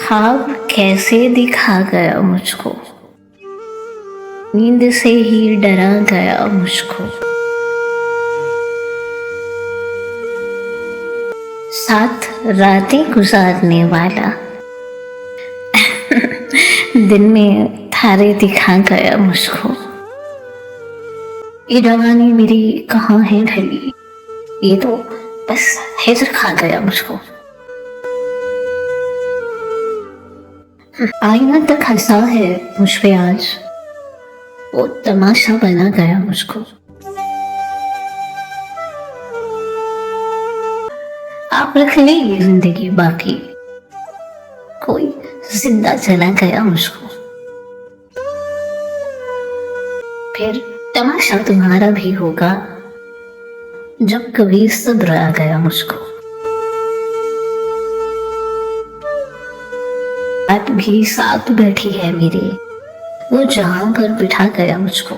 ख्वाब कैसे दिखा गया मुझको, नींद से ही डरा गया मुझको। साथ रातें गुजारने वाला दिन में थारे दिखा गया मुझको। ये जवानी मेरी कहाँ है ढली, ये तो बस हिजर खा गया मुझको। आईना तक हंसा है मुझ पे आज, वो तमाशा बना गया मुझको। आप रख लीजिए जिंदगी बाकी, कोई जिंदा चला गया मुझको। फिर तमाशा तुम्हारा भी होगा जब कभी सब्र आ गया मुझको। बात भी साथ बैठी है मेरे, वो जहां पर बिठा गया मुझको।